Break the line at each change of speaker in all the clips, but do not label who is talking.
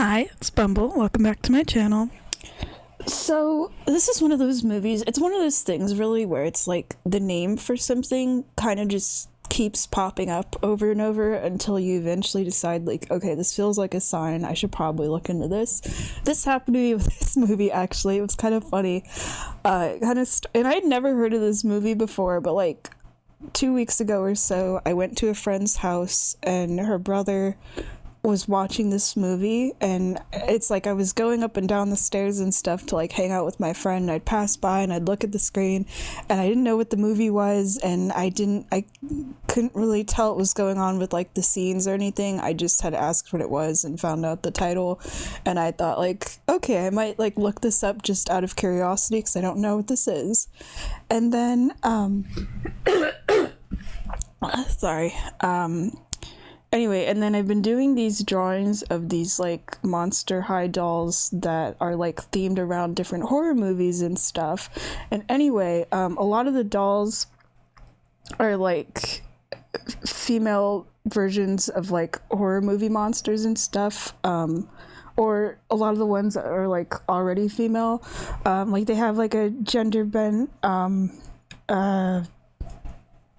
Hi, it's Bumble. Welcome back to my channel. So, this is one of those movies, it's one of those things really where it's like the name for something kind of just keeps popping up over and over until you eventually decide like, okay, this feels like a sign, I should probably look into this. This happened to me with this movie actually. It was kind of funny. And I'd never heard of this movie before, but like 2 weeks ago or so, I went to a friend's house and her brother was watching this movie, and it's like I was going up and down the stairs and stuff to like hang out with my friend, and I'd pass by and I'd look at the screen and I didn't know what the movie was, and I couldn't really tell what was going on with like the scenes or anything. I just had asked what it was and found out the title, and I thought like, okay, I might like look this up just out of curiosity because I don't know what this is. And then sorry. Anyway, and then I've been doing these drawings of these like Monster High dolls that are like themed around different horror movies and stuff. And anyway, a lot of the dolls are like female versions of like horror movie monsters and stuff. Or a lot of the ones that are like already female. Like they have like a gender bent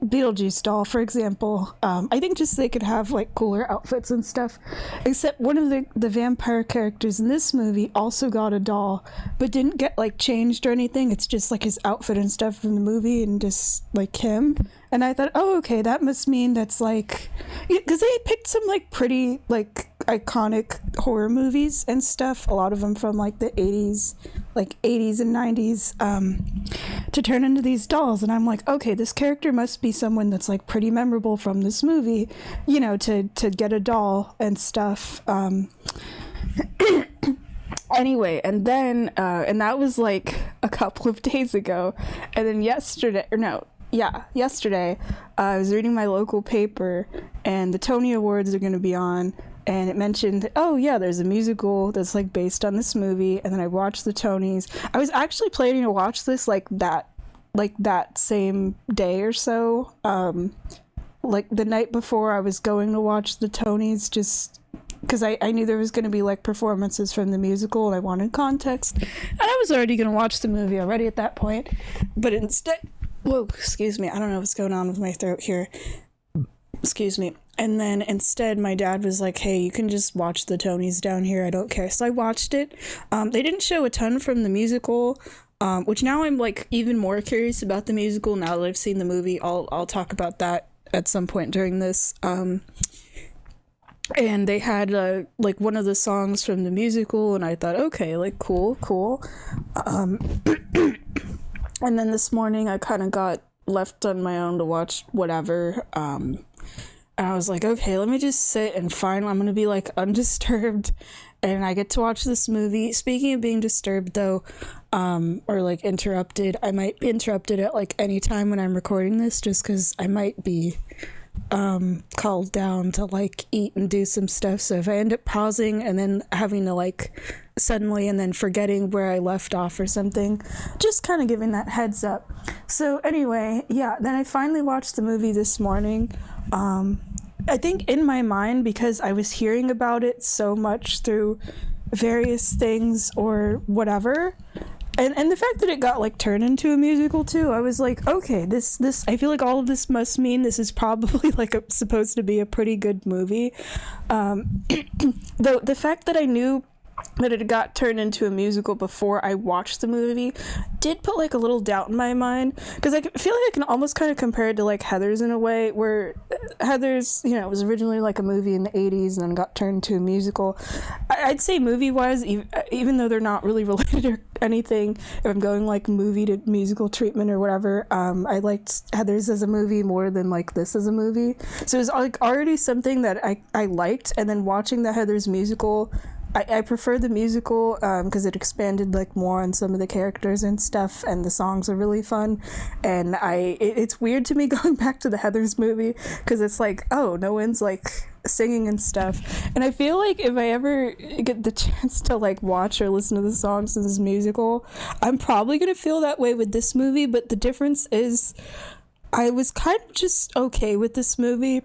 Beetlejuice doll, for example. I think just they could have like cooler outfits and stuff. Except one of the vampire characters in this movie also got a doll, but didn't get like changed or anything. It's just like his outfit and stuff from the movie and just like him. And I thought, oh, okay, that must mean that's like, because they picked some like pretty like iconic horror movies and stuff, a lot of them from like the 80s and 90s, to turn into these dolls. And I'm like, okay, this character must be someone that's like pretty memorable from this movie, you know, to get a doll and stuff. Anyway, and then and that was like a couple of days ago, and then yesterday I was reading my local paper and the Tony Awards are going to be on, and it mentioned, oh yeah, there's a musical that's like based on this movie. And then I watched the Tonys. I was actually planning to watch this like that same day or so, like the night before I was going to watch the Tonys, just because I knew there was going to be like performances from the musical and I wanted context, and I was already going to watch the movie already at that point. But instead, whoa, excuse me, I don't know what's going on with my throat here, excuse me. And then instead my dad was like, hey, you can just watch the Tonys down here, I don't care. So I watched it. They didn't show a ton from the musical, which now I'm like even more curious about the musical now that I've seen the movie. I'll talk about that at some point during this. And they had like one of the songs from the musical, and I thought, okay, like cool. And then this morning I kind of got left on my own to watch whatever, and I was like, okay, let me just sit and finally I'm gonna be like undisturbed and I get to watch this movie. Speaking of being disturbed though, or like interrupted, I might be interrupted at like any time when I'm recording this, just because I might be called down to like eat and do some stuff. So if I end up pausing and then having to like suddenly and then forgetting where I left off or something, just kind of giving that heads up. So anyway, yeah, then I finally watched the movie this morning. I think in my mind, because I was hearing about it so much through various things or whatever, and the fact that it got like turned into a musical too, I was like, okay, this I feel like all of this must mean this is probably like supposed to be a pretty good movie. Though the fact that I knew that it got turned into a musical before I watched the movie did put like a little doubt in my mind, because I feel like I can almost kind of compare it to like Heathers in a way, where Heathers, you know, was originally like a movie in the 80s and then got turned into a musical. I'd say movie wise, even though they're not really related or anything, if I'm going like movie to musical treatment or whatever, I liked Heathers as a movie more than like this as a movie. So it was like already something that I liked, and then watching the Heathers musical, I prefer the musical because it expanded like more on some of the characters and stuff, and the songs are really fun. And it's weird to me going back to the Heathers movie because it's like, oh, no one's like singing and stuff. And I feel like if I ever get the chance to like watch or listen to the songs in this musical, I'm probably gonna feel that way with this movie. But the difference is I was kind of just okay with this movie.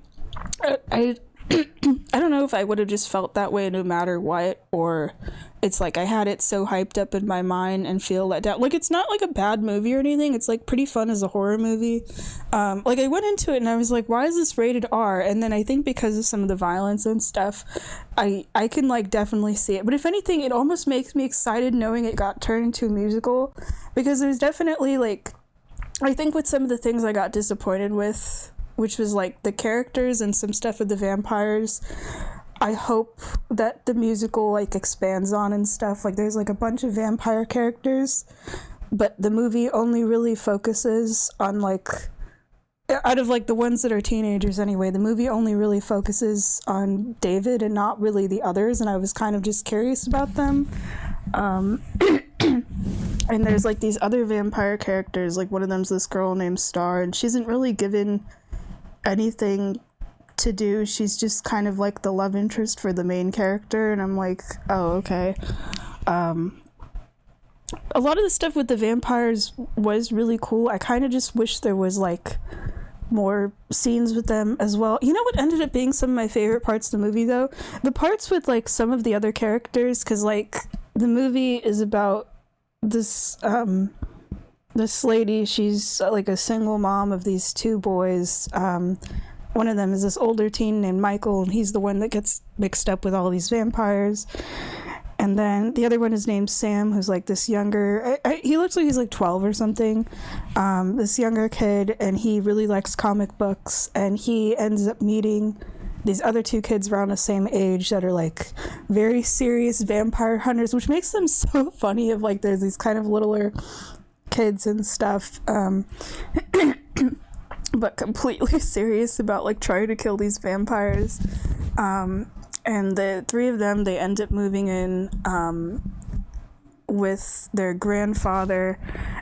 I don't know if I would have just felt that way no matter what, or it's like I had it so hyped up in my mind and feel let down. Like, it's not like a bad movie or anything. It's like pretty fun as a horror movie. Like, I went into it and I was like, why is this rated R? And then I think because of some of the violence and stuff, I can like definitely see it. But if anything, it almost makes me excited knowing it got turned into a musical, because there's definitely like, I think with some of the things I got disappointed with, which was like the characters and some stuff with the vampires, I hope that the musical like expands on and stuff. Like, there's like a bunch of vampire characters, but the movie only really focuses on like, out of like the ones that are teenagers anyway, the movie only really focuses on David and not really the others, and I was kind of just curious about them. And there's like these other vampire characters, like one of them's this girl named Star, and she isn't really given anything to do. She's just kind of like the love interest for the main character, and I'm like, oh, okay. A lot of the stuff with the vampires was really cool. I kind of just wish there was like more scenes with them as well. You know what ended up being some of my favorite parts of the movie though? The parts with like some of the other characters, because like the movie is about this this lady. She's like a single mom of these two boys. One of them is this older teen named Michael, and he's the one that gets mixed up with all these vampires. And then the other one is named Sam, who's like this younger, he looks like he's like 12 or something, this younger kid, and he really likes comic books, and he ends up meeting these other two kids around the same age that are like very serious vampire hunters, which makes them so funny. Of like, there's these kind of littler kids and stuff, but completely serious about like trying to kill these vampires. And the three of them, they end up moving in with their grandfather.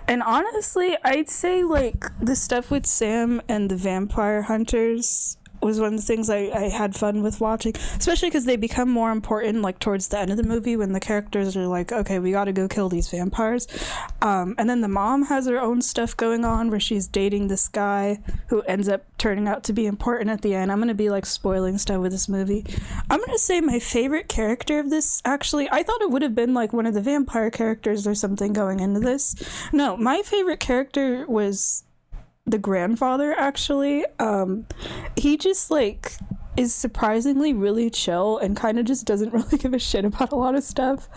And honestly, I'd say like the stuff with Sam and the vampire hunters was one of the things I had fun with watching, especially because they become more important like towards the end of the movie, when the characters are like, okay, we gotta go kill these vampires. And then the mom has her own stuff going on where she's dating this guy who ends up turning out to be important at the end. I'm gonna be like spoiling stuff with this movie. I'm gonna say my favorite character of this, actually, I thought it would have been like one of the vampire characters or something going into this. No, my favorite character was the grandfather, actually. He just like is surprisingly really chill and kind of just doesn't really give a shit about a lot of stuff.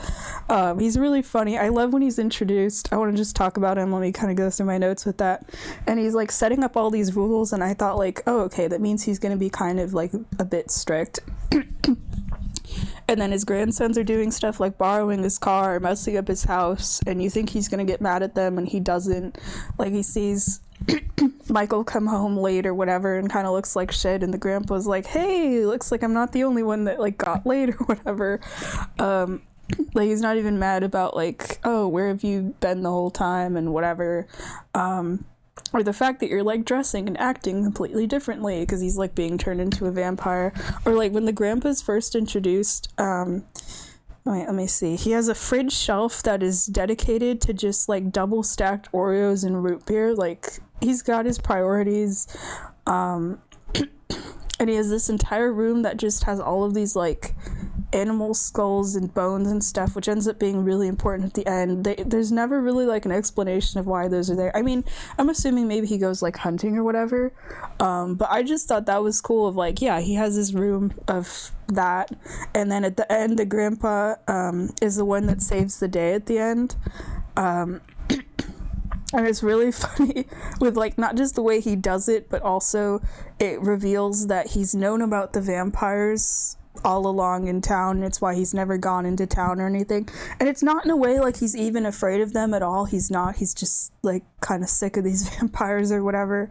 He's really funny. I love when he's introduced. I want to just talk about him. Let me kind of go through my notes with that. And he's like setting up all these rules, and I thought like, oh, okay, that means he's going to be kind of like a bit strict. And then his grandsons are doing stuff like borrowing his car, messing up his house, and you think he's going to get mad at them, and he doesn't. Like, he sees Michael come home late or whatever and kind of looks like shit, and the grandpa's like, hey, looks like I'm not the only one that like got late or whatever. Like, he's not even mad about like, oh, where have you been the whole time and whatever. Or the fact that you're like dressing and acting completely differently because he's like being turned into a vampire. Or like when the grandpa's first introduced, wait, let me see. He has a fridge shelf that is dedicated to just like double stacked Oreos and root beer. Like, he's got his priorities. And he has this entire room that just has all of these like animal skulls and bones and stuff, which ends up being really important at the end. There's never really like an explanation of why those are there. I mean, I'm assuming maybe he goes like hunting or whatever, but I just thought that was cool. Of like, yeah, he has his room of that, and then at the end the grandpa is the one that saves the day at the end. And it's really funny with like not just the way he does it, but also it reveals that he's known about the vampires all along in town. It's why he's never gone into town or anything, and it's not in a way like he's even afraid of them at all. He's not. He's just like kind of sick of these vampires or whatever.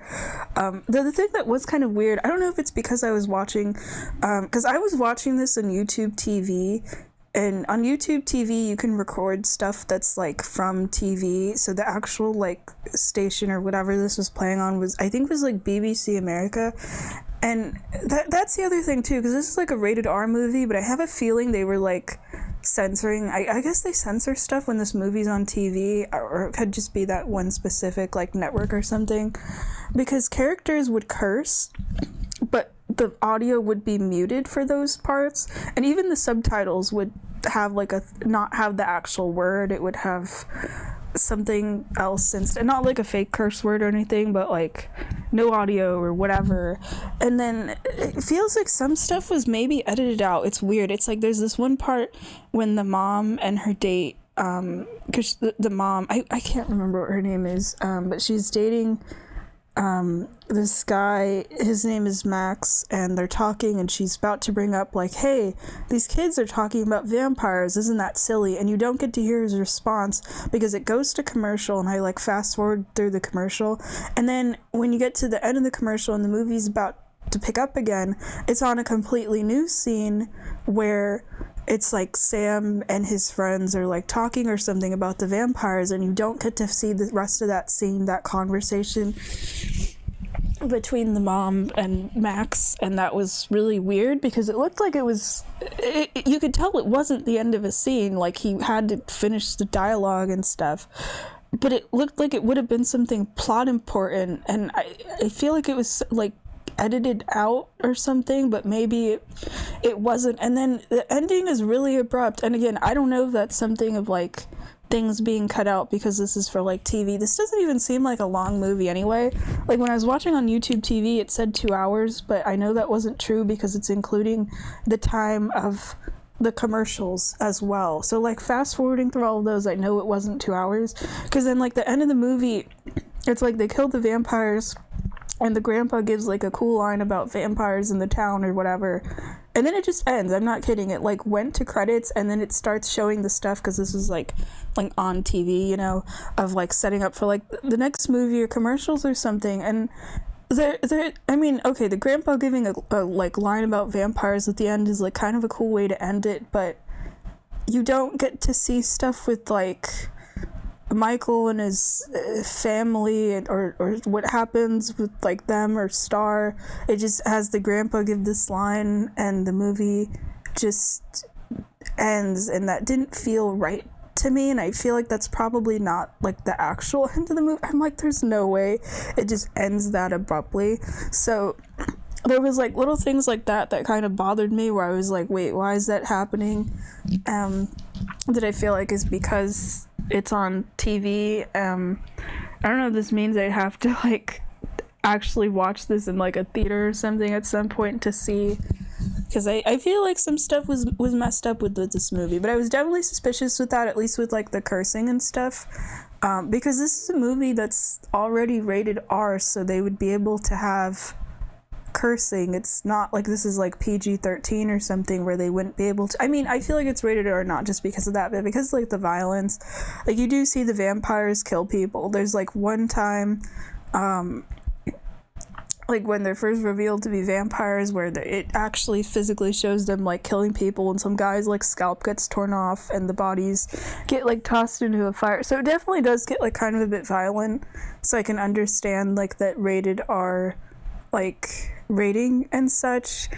The thing that was kind of weird, I don't know if it's because I was watching because I was watching this on YouTube TV, and on YouTube TV you can record stuff that's like from TV. So the actual like station or whatever this was playing on was, I think, was like BBC America. And that's the other thing too, because this is like a rated R movie, but I have a feeling they were like censoring, I guess they censor stuff when this movie's on TV, or it could just be that one specific like network or something, because characters would curse, but the audio would be muted for those parts, and even the subtitles would have like a not have the actual word. It would have something else instead, not like a fake curse word or anything, but like no audio or whatever. And then it feels like some stuff was maybe edited out. It's weird. It's like there's this one part when the mom and her date, because the mom, I can't remember what her name is, but she's dating this guy. His name is Max, and they're talking, and she's about to bring up like, hey, these kids are talking about vampires, isn't that silly? And you don't get to hear his response because it goes to commercial, and I like fast forward through the commercial, and then when you get to the end of the commercial and the movie's about to pick up again, it's on a completely new scene where it's like Sam and his friends are like talking or something about the vampires, and you don't get to see the rest of that scene, that conversation between the mom and Max. And that was really weird because it looked like you could tell it wasn't the end of a scene, like he had to finish the dialogue and stuff, but it looked like it would have been something plot important, and I feel like it was like edited out or something, but maybe it wasn't. And then the ending is really abrupt, and again, I don't know if that's something of like things being cut out because this is for like TV. This doesn't even seem like a long movie anyway. Like when I was watching on YouTube TV, it said 2 hours, but I know that wasn't true because it's including the time of the commercials as well. So like fast forwarding through all of those, I know it wasn't 2 hours, because then like the end of the movie, it's like they killed the vampires, and the grandpa gives like a cool line about vampires in the town or whatever, and then it just ends. I'm not kidding. It like went to credits, and then it starts showing the stuff, because this was like on TV, you know, of like setting up for like the next movie or commercials or something. And there I mean, okay, the grandpa giving a like line about vampires at the end is like kind of a cool way to end it, but you don't get to see stuff with like Michael and his family, or what happens with like them or Star. It just has the grandpa give this line, and the movie just ends, and that didn't feel right to me, and I feel like that's probably not like the actual end of the movie. I'm like, there's no way it just ends that abruptly. So there was like little things like that kind of bothered me, where I was like, wait, why is that happening? That I feel like is because it's on TV. I don't know if this means I have to like actually watch this in like a theater or something at some point to see, because I feel like some stuff was messed up with this movie, but I was definitely suspicious with that, at least with like the cursing and stuff, because this is a movie that's already rated R, so they would be able to have cursing. It's not like this is like PG-13 or something where they wouldn't be able to. I mean, I feel like it's rated R not just because of that, but because like the violence. Like you do see the vampires kill people. There's like one time like when they're first revealed to be vampires, where it actually physically shows them like killing people, and some guy's like scalp gets torn off and the bodies get like tossed into a fire. So it definitely does get like kind of a bit violent, so I can understand like that rated R like rating and such.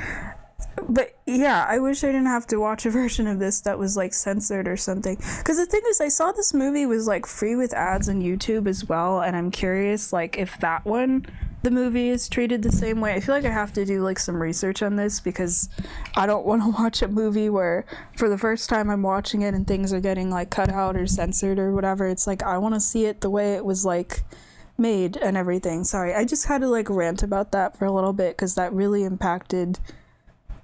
But yeah, I wish I didn't have to watch a version of this that was like censored or something, because the thing is, I saw this movie was like free with ads on YouTube as well, and I'm curious like if that one, the movie, is treated the same way. I feel like I have to do like some research on this, because I don't want to watch a movie where for the first time I'm watching it and things are getting like cut out or censored or whatever. It's like I want to see it the way it was like made and everything. Sorry, I just had to like rant about that for a little bit, because that really impacted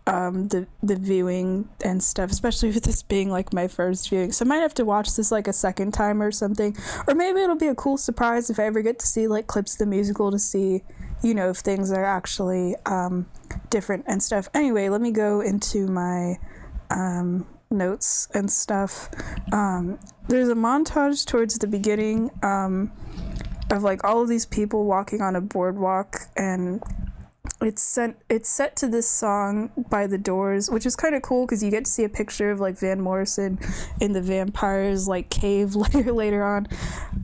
the viewing and stuff, especially with this being like my first viewing. So I might have to watch this like a second time or something, or maybe it'll be a cool surprise if I ever get to see like clips of the musical to see, you know, if things are actually different and stuff. Anyway, let me go into my notes and stuff. There's a montage towards the beginning of like all of these people walking on a boardwalk, and it's set to this song by The Doors, which is kind of cool because you get to see a picture of like Van Morrison in the vampires like cave later on,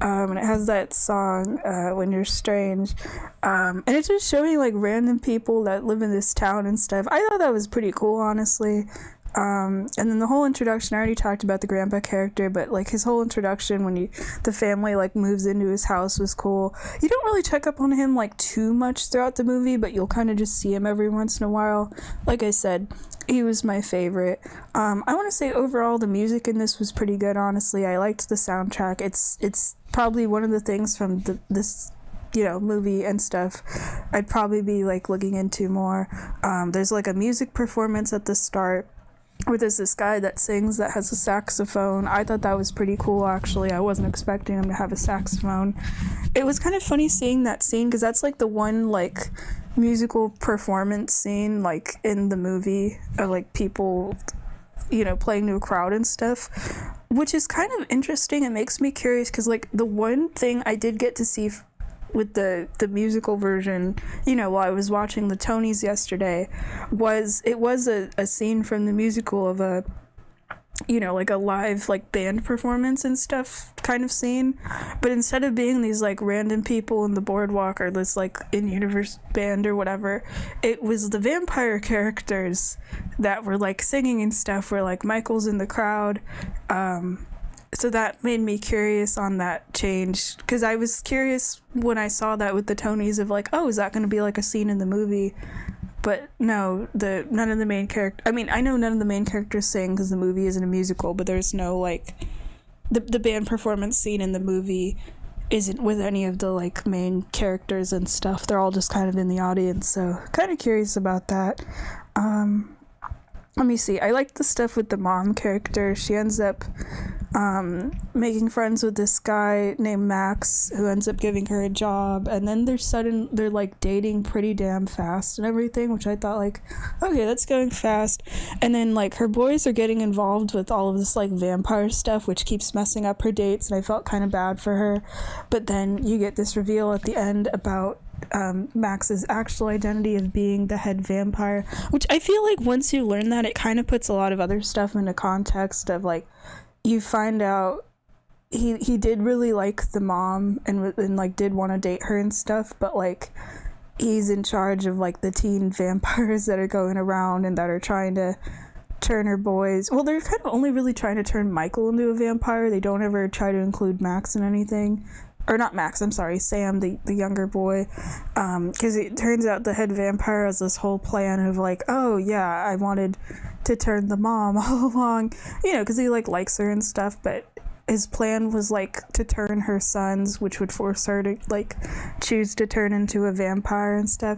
and it has that song When You're Strange, and it's just showing like random people that live in this town and stuff. I thought that was pretty cool, honestly. And then the whole introduction, I already talked about the grandpa character, but like his whole introduction when the family like moves into his house was cool. You don't really check up on him like too much throughout the movie, but you'll kind of just see him every once in a while. Like I said, he was my favorite. I want to say overall the music in this was pretty good, honestly. I liked the soundtrack. It's probably one of the things from this movie and stuff I'd probably be like looking into more. There's like a music performance at the start where there's this guy that sings that has a saxophone. I thought that was pretty cool, actually. I wasn't expecting him to have a saxophone. It was kind of funny seeing that scene because that's like the one like musical performance scene like in the movie of like people playing to a crowd and stuff, which is kind of interesting. It makes me curious because like the one thing I did get to see with the musical version, while I was watching the Tonys yesterday, was a scene from the musical of a like a live like band performance and stuff kind of scene, but instead of being these like random people in the boardwalk or this like in-universe band or whatever, it was the vampire characters that were like singing and stuff, where like Michael's in the crowd. So that made me curious on that change, because I was curious when I saw that with the Tonys of like, oh, is that going to be like a scene in the movie? But no, none of the main characters, I mean, I know none of the main characters sing because the movie isn't a musical, but there's no like, the band performance scene in the movie isn't with any of the like main characters and stuff. They're all just kind of in the audience, so kind of curious about that. Let me see. I like the stuff with the mom character. She ends up making friends with this guy named Max, who ends up giving her a job, and then they're like dating pretty damn fast and everything, which I thought like, okay, that's going fast. And then like her boys are getting involved with all of this like vampire stuff, which keeps messing up her dates, and I felt kind of bad for her. But then you get this reveal at the end about Max's actual identity of being the head vampire, which I feel like once you learn that, it kind of puts a lot of other stuff into context of like, you find out he did really like the mom and like did want to date her and stuff, but like he's in charge of like the teen vampires that are going around and that are trying to turn her boys. Well, they're kind of only really trying to turn Michael into a vampire. They don't ever try to include Max in anything. Or not Max, I'm sorry, Sam, the younger boy, because it turns out the head vampire has this whole plan of like, oh yeah, I wanted to turn the mom all along, because he like likes her and stuff, but his plan was like to turn her sons, which would force her to like choose to turn into a vampire and stuff,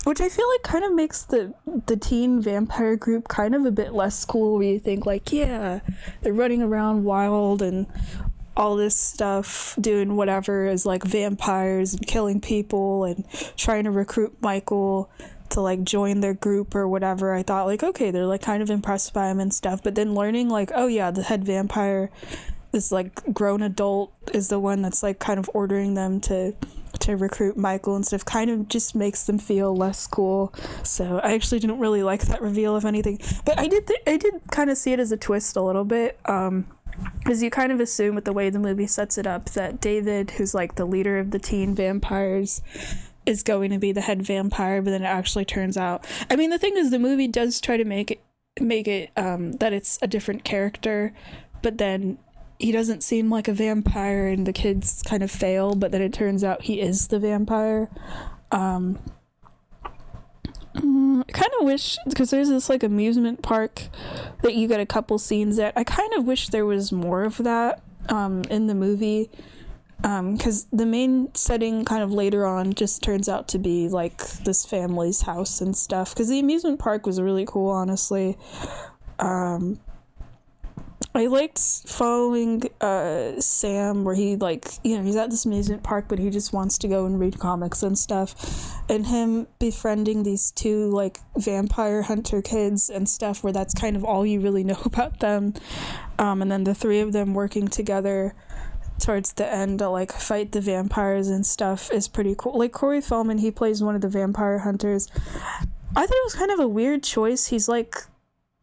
which I feel like kind of makes the teen vampire group kind of a bit less cool, where you think like, yeah, they're running around wild and all this stuff, doing whatever as like vampires and killing people and trying to recruit Michael to like join their group or whatever. I thought like, okay, they're like kind of impressed by him and stuff, but then learning like, oh yeah, the head vampire, this like grown adult, is the one that's like kind of ordering them to recruit Michael and stuff, kind of just makes them feel less cool. So I actually didn't really like that reveal, if anything, but I did kind of see it as a twist a little bit, because you kind of assume with the way the movie sets it up that David, who's like the leader of the teen vampires, is going to be the head vampire, but then it actually turns out, I mean, the thing is, the movie does try to make it that it's a different character, but then he doesn't seem like a vampire and the kids kind of fail, but then it turns out he is the vampire. I kind of wish, because there's this like amusement park that you get a couple scenes at, I kind of wish there was more of that in the movie, because the main setting kind of later on just turns out to be like this family's house and stuff, because the amusement park was really cool, honestly. I liked following Sam, where he like, he's at this amusement park, but he just wants to go and read comics and stuff, and him befriending these two like vampire hunter kids and stuff, where that's kind of all you really know about them, and then the three of them working together towards the end to like fight the vampires and stuff is pretty cool. Like Corey Feldman, he plays one of the vampire hunters. I thought it was kind of a weird choice. He's like,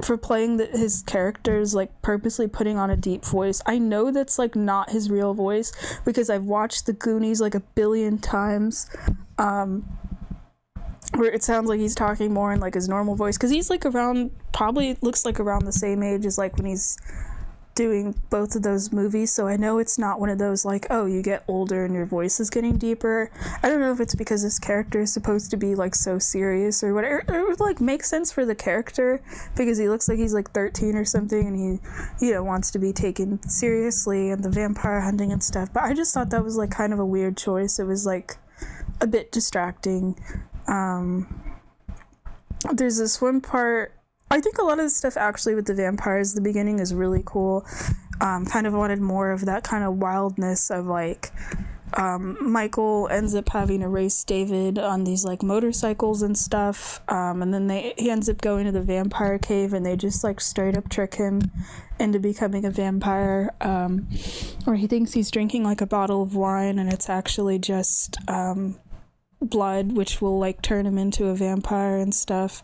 for playing his characters, like purposely putting on a deep voice. I know that's like not his real voice, because I've watched the Goonies like a billion times, where it sounds like he's talking more in like his normal voice, because he's like around, probably looks like around the same age as like when he's doing both of those movies. So I know it's not one of those like, oh, you get older and your voice is getting deeper. I don't know if it's because this character is supposed to be like so serious or whatever. It would like make sense for the character because he looks like he's like 13 or something, and he, you know, wants to be taken seriously and the vampire hunting and stuff. But I just thought that was like kind of a weird choice. It was like a bit distracting. There's this one part, I think a lot of the stuff actually with the vampires, the beginning is really cool. Kind of wanted more of that kind of wildness of like, Michael ends up having to race David on these like motorcycles and stuff, and then he ends up going to the vampire cave and they just like straight up trick him into becoming a vampire, or he thinks he's drinking like a bottle of wine and it's actually just blood, which will like turn him into a vampire and stuff.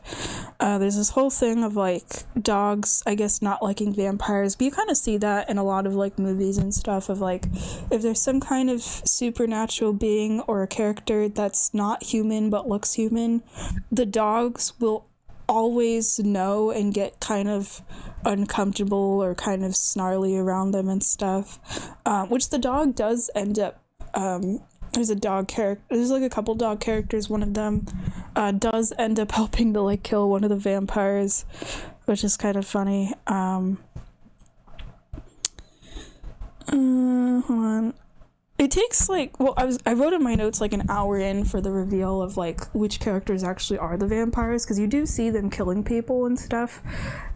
There's this whole thing of like dogs, I guess, not liking vampires, but you kind of see that in a lot of like movies and stuff of like, if there's some kind of supernatural being or a character that's not human but looks human, the dogs will always know and get kind of uncomfortable or kind of snarly around them and stuff, which the dog does end up, there's a dog character, there's like a couple dog characters, one of them does end up helping to like kill one of the vampires, which is kind of funny. Hold on. It takes like, well, I wrote in my notes like an hour in for the reveal of like which characters actually are the vampires, because you do see them killing people and stuff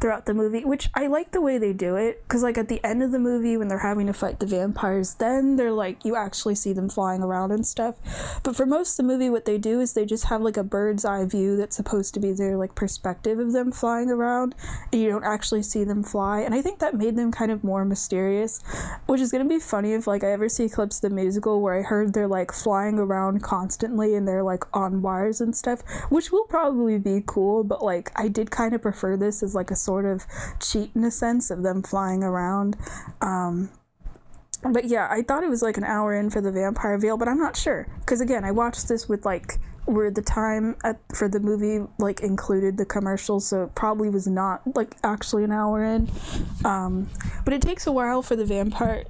throughout the movie, which I like the way they do it, because like at the end of the movie when they're having to fight the vampires, then they're like, you actually see them flying around and stuff. But for most of the movie, what they do is they just have like a bird's eye view that's supposed to be their like perspective of them flying around, and you don't actually see them fly. And I think that made them kind of more mysterious, which is going to be funny if like I ever see clips of the musical where I heard they're like flying around constantly and they're like on wires and stuff, which will probably be cool, but like I did kind of prefer this as like a sort of cheat in a sense of them flying around. But yeah, I thought it was like an hour in for the vampire veil, but I'm not sure, because again, I watched this with like where the time for the movie like included the commercials, so it probably was not like actually an hour in. But it takes a while for the vampire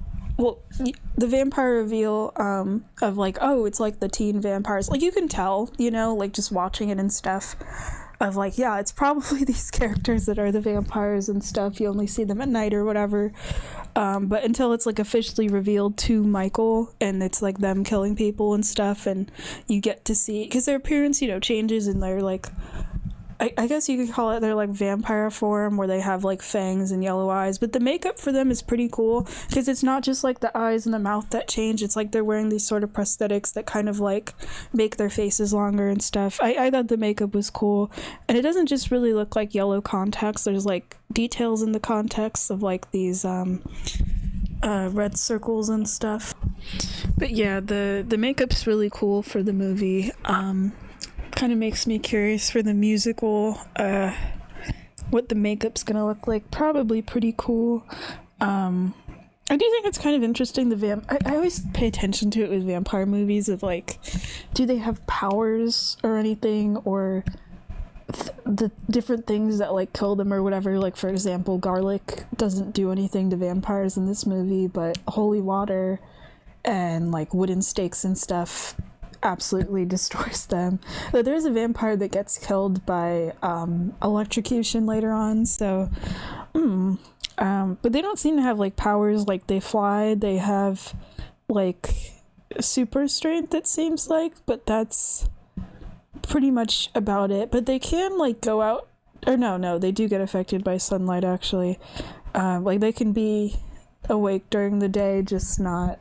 reveal of like, oh, it's like the teen vampires, like you can tell, you know, like just watching it and stuff, of like, yeah, it's probably these characters that are the vampires and stuff. You only see them at night or whatever, but until it's like officially revealed to Michael and it's like them killing people and stuff, and you get to see, because their appearance, you know, changes, and they're like, I guess you could call it their like vampire form, where they have like fangs and yellow eyes, but the makeup for them is pretty cool, because it's not just like the eyes and the mouth that change, it's like they're wearing these sort of prosthetics that kind of like make their faces longer and stuff. I thought the makeup was cool, and it doesn't just really look like yellow contacts, there's like details in the context of like these red circles and stuff. But yeah, the makeup's really cool for the movie. Kind of makes me curious for the musical, what the makeup's gonna look like. Probably pretty cool. I do think it's kind of interesting, I always pay attention to it with vampire movies of like, do they have powers or anything, or the different things that like kill them or whatever. Like for example, garlic doesn't do anything to vampires in this movie, but holy water and like wooden stakes and stuff absolutely destroys them. But there's a vampire that gets killed by electrocution later on, so but they don't seem to have like powers, like they fly, they have like super strength, it seems like, but that's pretty much about it. But they can like go out, or no, they do get affected by sunlight actually. Like they can be awake during the day, just not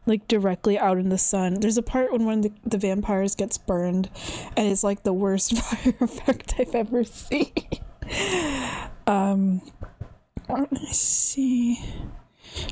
like directly out in the sun. There's a part when one of the vampires gets burned, and it's like the worst fire effect I've ever seen. Let me see.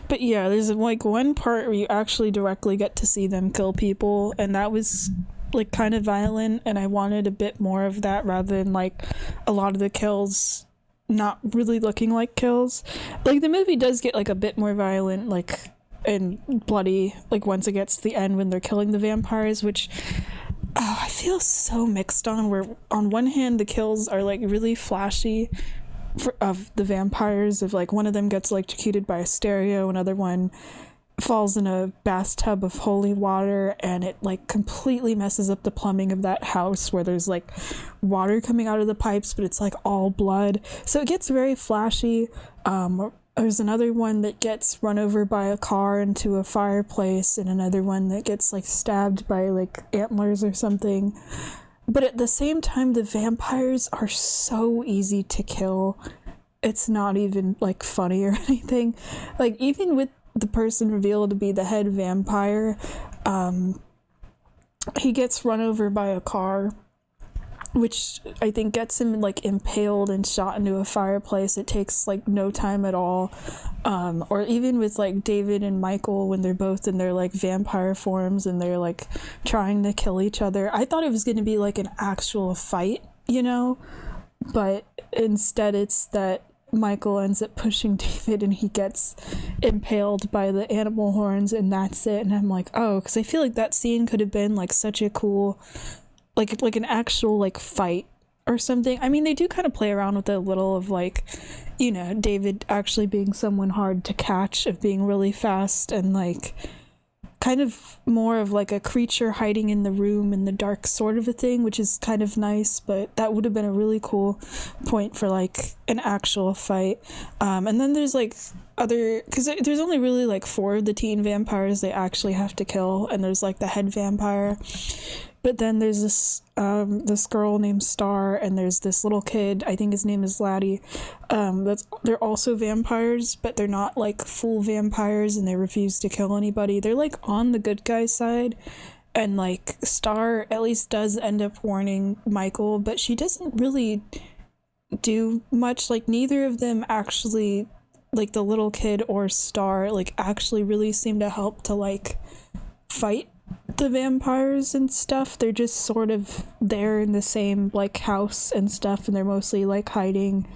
But yeah, there's like one part where you actually directly get to see them kill people, and that was like kind of violent, and I wanted a bit more of that rather than like a lot of the kills not really looking like kills. Like the movie does get like a bit more violent, like, and bloody, like once it gets to the end when they're killing the vampires, which I feel so mixed on, where on one hand the kills are like really flashy of the vampires, of like one of them gets electrocuted by a stereo, another one falls in a bathtub of holy water, and it like completely messes up the plumbing of that house, where there's like water coming out of the pipes, but it's like all blood, so it gets very flashy. There's another one that gets run over by a car into a fireplace, and another one that gets like stabbed by like antlers or something. But at the same time, the vampires are so easy to kill. It's not even like funny or anything. Like, even with the person revealed to be the head vampire, he gets run over by a car, which I think gets him like impaled and shot into a fireplace. It takes like no time at all. Or even with like David and Michael, when they're both in their like vampire forms and they're like trying to kill each other, I thought it was going to be like an actual fight, you know, but instead it's that Michael ends up pushing David and he gets impaled by the animal horns, and that's it. And I'm like, oh, because I feel like that scene could have been like such a cool, like an actual like fight or something. I mean, they do kind of play around with it a little, of like, you know, David actually being someone hard to catch, of being really fast, and like kind of more of like a creature hiding in the room in the dark sort of a thing, which is kind of nice. But that would have been a really cool point for like an actual fight. And then there's like other, because there's only really like 4 of the teen vampires they actually have to kill, and there's like the head vampire. But then there's this girl named Star, and there's this little kid, I think his name is Laddie. They're also vampires, but they're not like full vampires, and they refuse to kill anybody. They're like on the good guy side, and like Star at least does end up warning Michael, but she doesn't really do much. Like, neither of them actually, like the little kid or Star, like actually really seem to help to like fight the vampires and stuff. They're just sort of there in the same like house and stuff, and they're mostly like hiding,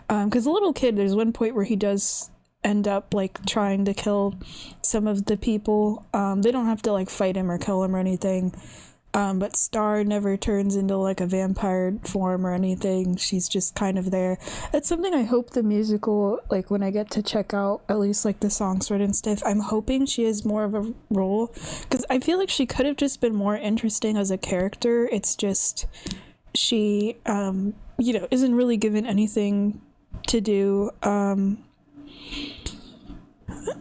because the little kid, there's one point where he does end up like trying to kill some of the people. They don't have to like fight him or kill him or anything, but Star never turns into like a vampire form or anything. She's just kind of there. It's something I hope the musical, like when I get to check out at least like the songs for it and stuff, I'm hoping she has more of a role, because I feel like she could have just been more interesting as a character. It's just she you know, isn't really given anything to do. Let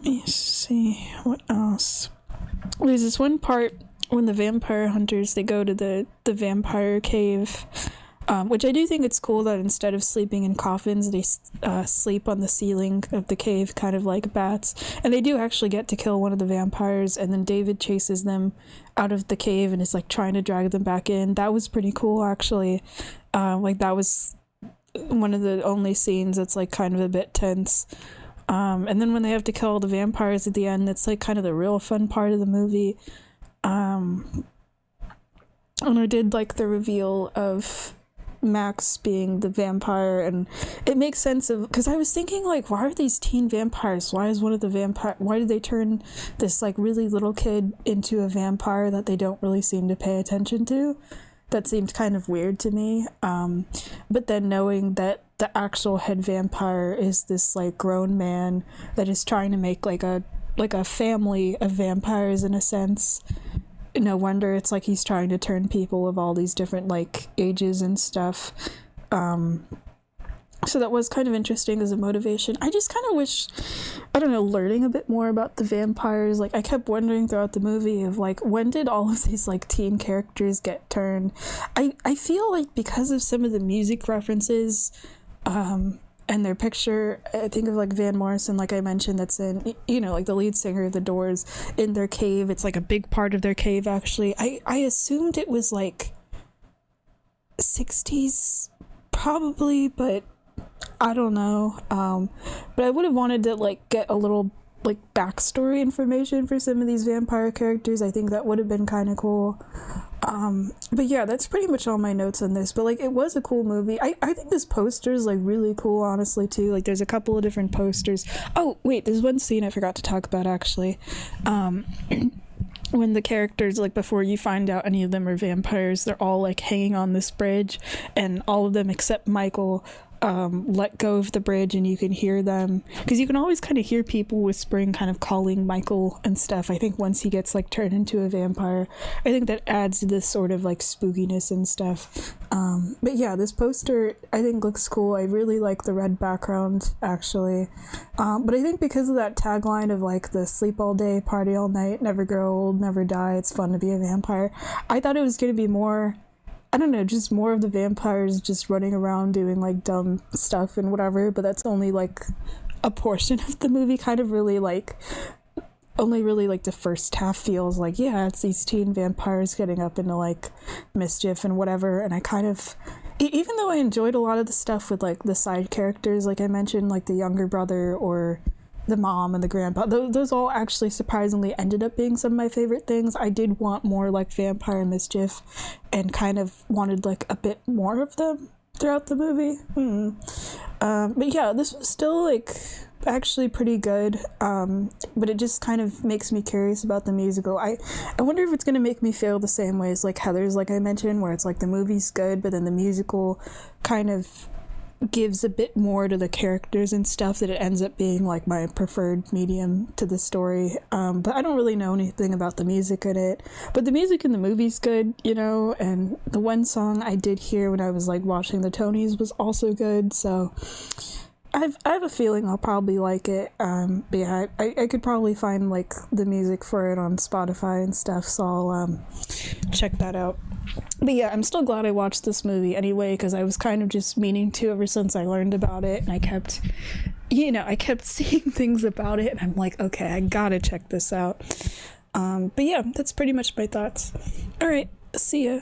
me see what else. There's this one part when the vampire hunters, they go to the vampire cave, which I do think it's cool that instead of sleeping in coffins, they sleep on the ceiling of the cave, kind of like bats. And they do actually get to kill one of the vampires, and then David chases them out of the cave and is like trying to drag them back in. That was pretty cool, actually. Like, that was one of the only scenes that's like kind of a bit tense. And then when they have to kill the vampires at the end, that's like kind of the real fun part of the movie. And I did like the reveal of Max being the vampire, and it makes sense of, because I was thinking like, why are these teen vampires? Why did they turn this like really little kid into a vampire that they don't really seem to pay attention to? That seemed kind of weird to me. But then knowing that the actual head vampire is this like grown man that is trying to make like a family of vampires in a sense, no wonder it's like he's trying to turn people of all these different like ages and stuff. So that was kind of interesting as a motivation. I just kind of wish, I don't know, learning a bit more about the vampires. Like, I kept wondering throughout the movie of like, when did all of these like teen characters get turned? I feel like because of some of the music references, and their picture, I think of like Van Morrison, like I mentioned, that's in, you know, like the lead singer of The Doors, in their cave. It's like a big part of their cave, actually. I assumed it was like 60s probably, but I don't know. But I would have wanted to like get a little like backstory information for some of these vampire characters. I think that would have been kind of cool. But yeah, that's pretty much all my notes on this. But like, it was a cool movie. I think this poster is like really cool, honestly, too. Like, there's a couple of different posters. Oh wait, there's one scene I forgot to talk about, actually. when the characters, like, before you find out any of them are vampires, they're all like hanging on this bridge, and all of them except Michael let go of the bridge, and you can hear them, because you can always kind of hear people whispering, kind of calling Michael and stuff. I think once he gets like turned into a vampire, I think that adds to this sort of like spookiness and stuff. But yeah, this poster I think looks cool. I really like the red background, actually. But I think because of that tagline of like the sleep all day, party all night, never grow old, never die, it's fun to be a vampire, I thought it was going to be more, I don't know, just more of the vampires just running around doing like dumb stuff and whatever, but that's only like a portion of the movie. Kind of really like, only really like the first half feels like, yeah, it's these teen vampires getting up into like mischief and whatever. And I kind of, even though I enjoyed a lot of the stuff with like the side characters, like I mentioned, like the younger brother or the mom and the grandpa, those all actually surprisingly ended up being some of my favorite things. I did want more like vampire mischief, and kind of wanted like a bit more of them throughout the movie. But yeah, this was still like actually pretty good, but it just kind of makes me curious about the musical. I wonder if it's going to make me feel the same way as like Heathers, like I mentioned, where it's like the movie's good, but then the musical kind of gives a bit more to the characters and stuff, that it ends up being like my preferred medium to the story. But I don't really know anything about the music in it, but the music in the movie's good, you know, and the one song I did hear when I was like watching the Tonys was also good, so I have a feeling I'll probably like it. But yeah, I could probably find like the music for it on Spotify and stuff, so I'll check that out. But yeah, I'm still glad I watched this movie anyway, because I was kind of just meaning to ever since I learned about it, and I kept seeing things about it, and I'm like, okay, I gotta check this out. But yeah, that's pretty much my thoughts. All right, see ya.